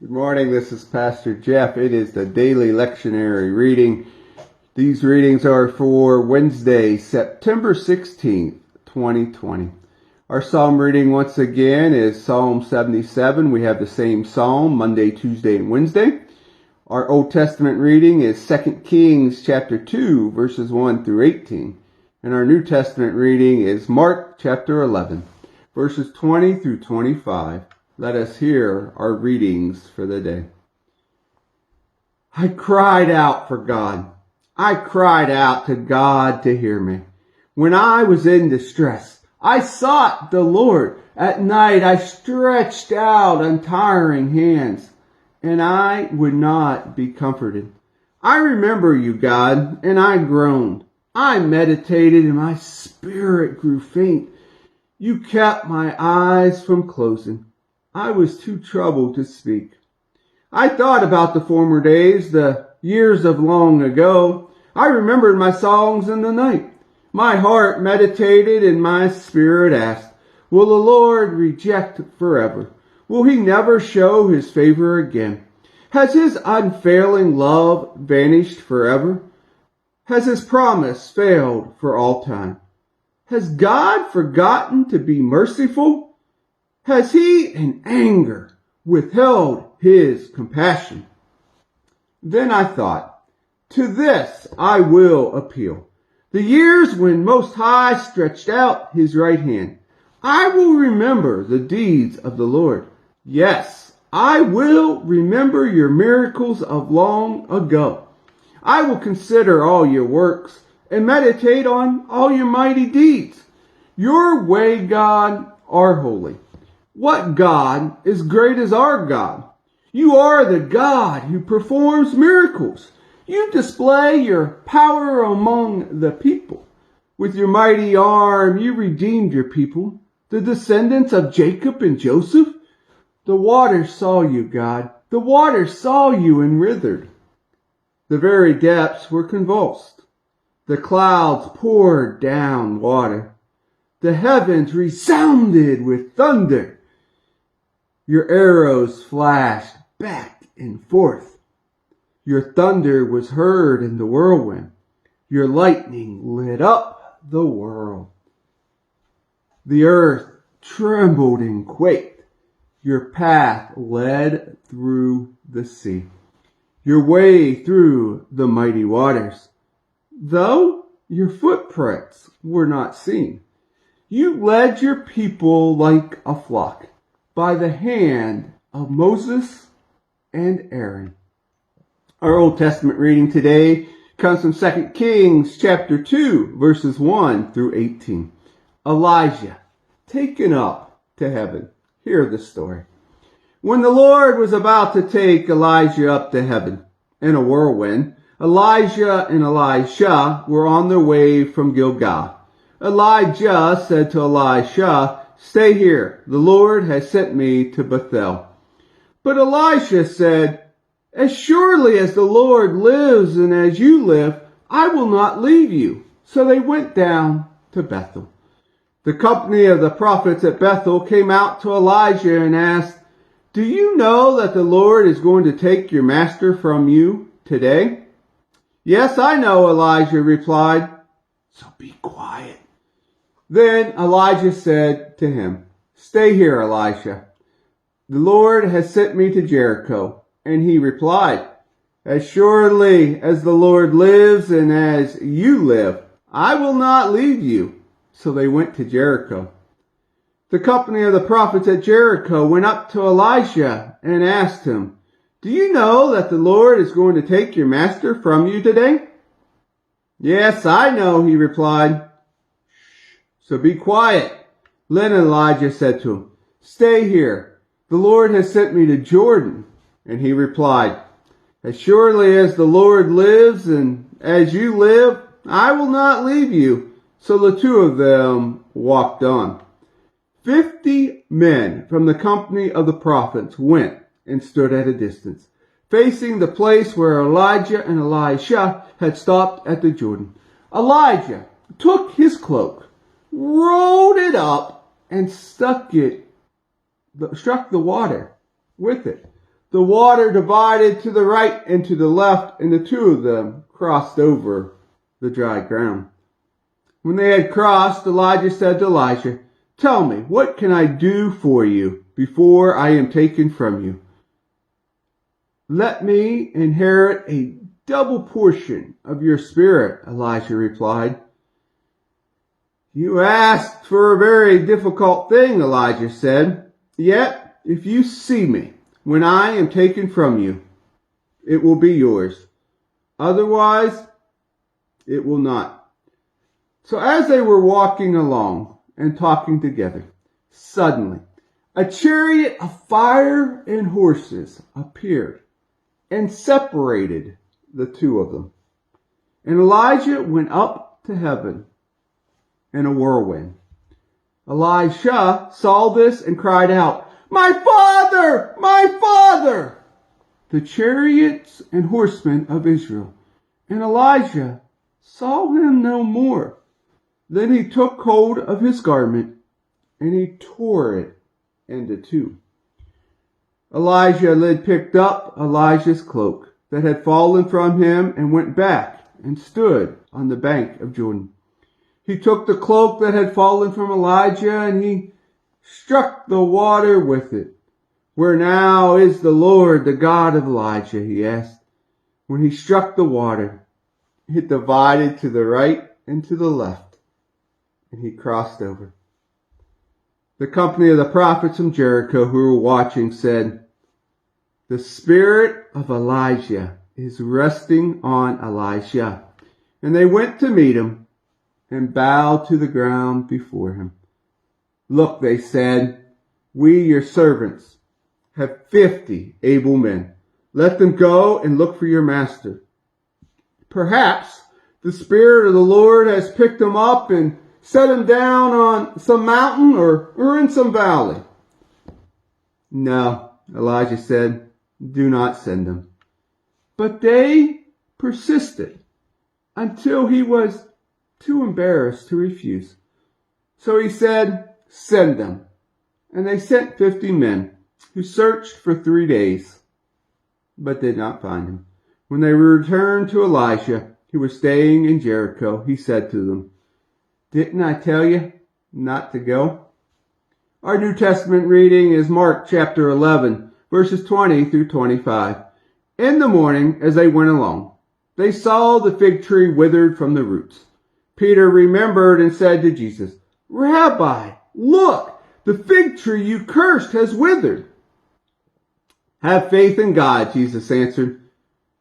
Good morning, this is Pastor Jeff. It is the daily lectionary reading. These readings are for Wednesday, September 16th, 2020. Our psalm reading once again is Psalm 77. We have the same psalm Monday, Tuesday, and Wednesday. Our Old Testament reading is 2 Kings chapter 2, verses 1 through 18. And our New Testament reading is Mark chapter 11, verses 20 through 25. Let us hear our readings for the day. I cried out for God. I cried out to God to hear me. When I was in distress, I sought the Lord. At night I stretched out untiring hands, and I would not be comforted. I remember you, God, and I groaned. I meditated, and my spirit grew faint. You kept my eyes from closing. I was too troubled to speak. I thought about the former days, the years of long ago. I remembered my songs in the night. My heart meditated and my spirit asked, will the Lord reject forever? Will he never show his favor again? Has his unfailing love vanished forever? Has his promise failed for all time? Has God forgotten to be merciful? Has he in anger withheld his compassion? Then I thought, to this I will appeal. The years when Most High stretched out his right hand. I will remember the deeds of the Lord. Yes, I will remember your miracles of long ago. I will consider all your works and meditate on all your mighty deeds. Your way, God, are holy. What God is great as our God? You are the God who performs miracles. You display your power among the people. With your mighty arm, you redeemed your people, the descendants of Jacob and Joseph. The waters saw you, God. The waters saw you and withered. The very depths were convulsed. The clouds poured down water. The heavens resounded with thunder. Your arrows flashed back and forth. Your thunder was heard in the whirlwind. Your lightning lit up the world. The earth trembled and quaked. Your path led through the sea. Your way through the mighty waters. Though your footprints were not seen, you led your people like a flock by the hand of Moses and Aaron. Our Old Testament reading today comes from 2 Kings chapter 2, verses 1 through 18. Elijah taken up to heaven. Hear the story. When the Lord was about to take Elijah up to heaven in a whirlwind, Elijah and Elisha were on their way from Gilgal. Elijah said to Elisha, stay here. The Lord has sent me to Bethel. But Elisha said, as surely as the Lord lives and as you live, I will not leave you. So they went down to Bethel. The company of the prophets at Bethel came out to Elijah and asked, do you know that the Lord is going to take your master from you today? Yes, I know, Elijah replied. So be quiet. Then Elijah said to him, stay here, Elisha. The Lord has sent me to Jericho. And he replied, as surely as the Lord lives and as you live, I will not leave you. So they went to Jericho. The company of the prophets at Jericho went up to Elisha and asked him, do you know that the Lord is going to take your master from you today? Yes, I know, he replied. So be quiet. Then Elijah said to him, stay here. The Lord has sent me to Jordan. And he replied, as surely as the Lord lives and as you live, I will not leave you. So the two of them walked on. 50 men from the company of the prophets went and stood at a distance, facing the place where Elijah and Elisha had stopped at the Jordan. Elijah took his cloak, rolled it up, and struck the water with it. the water divided to the right and to the left, and the two of them crossed over the dry ground. When they had crossed, Elijah said to Elisha, "Tell me, what can I do for you before I am taken from you?" "Let me inherit a double portion of your spirit," Elisha replied. "You asked for a very difficult thing," Elijah said. "Yet, if you see me when I am taken from you, it will be yours. Otherwise, it will not." So as they were walking along and talking together, suddenly a chariot of fire and horses appeared and separated the two of them. And Elijah went up to heaven in a whirlwind. Elisha saw this and cried out, "My father! My father!" The chariots and horsemen of Israel. And Elijah saw him no more. Then he took hold of his garment and he tore it into two. Elijah then picked up Elijah's cloak that had fallen from him and went back and stood on the bank of Jordan. He took the cloak that had fallen from Elijah and he struck the water with it. "Where now is the Lord, the God of Elijah?" he asked. When he struck the water, it divided to the right and to the left, and he crossed over. The company of the prophets from Jericho who were watching said, "The spirit of Elijah is resting on Elisha." And they went to meet him and bowed to the ground before him. "Look," they said, "we, your servants, have 50 able men. Let them go and look for your master. Perhaps the Spirit of the Lord has picked him up and set him down on some mountain or in some valley." "No," Elijah said, "do not send him." But they persisted until he was too embarrassed to refuse. So he said, "Send them." And they sent 50 men who searched for 3 days, but did not find him. When they returned to Elisha, who was staying in Jericho, he said to them, "Didn't I tell you not to go?" Our New Testament reading is Mark chapter 11, verses 20 through 25. In the morning, as they went along, they saw the fig tree withered from the roots. Peter remembered and said to Jesus, "Rabbi, look, the fig tree you cursed has withered." "Have faith in God," Jesus answered.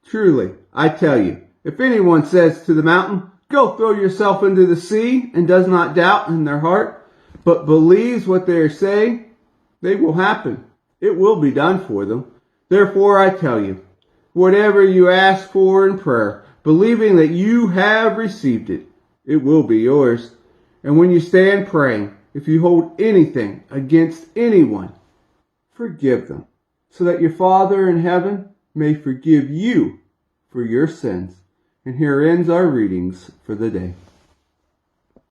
"Truly, I tell you, if anyone says to the mountain, 'Go throw yourself into the sea,' and does not doubt in their heart, but believes what they are saying, they will happen. It will be done for them. Therefore I tell you, whatever you ask for in prayer, believing that you have received it, it will be yours. And when you stand praying, if you hold anything against anyone, forgive them, so that your Father in heaven may forgive you for your sins." And here ends our readings for the day.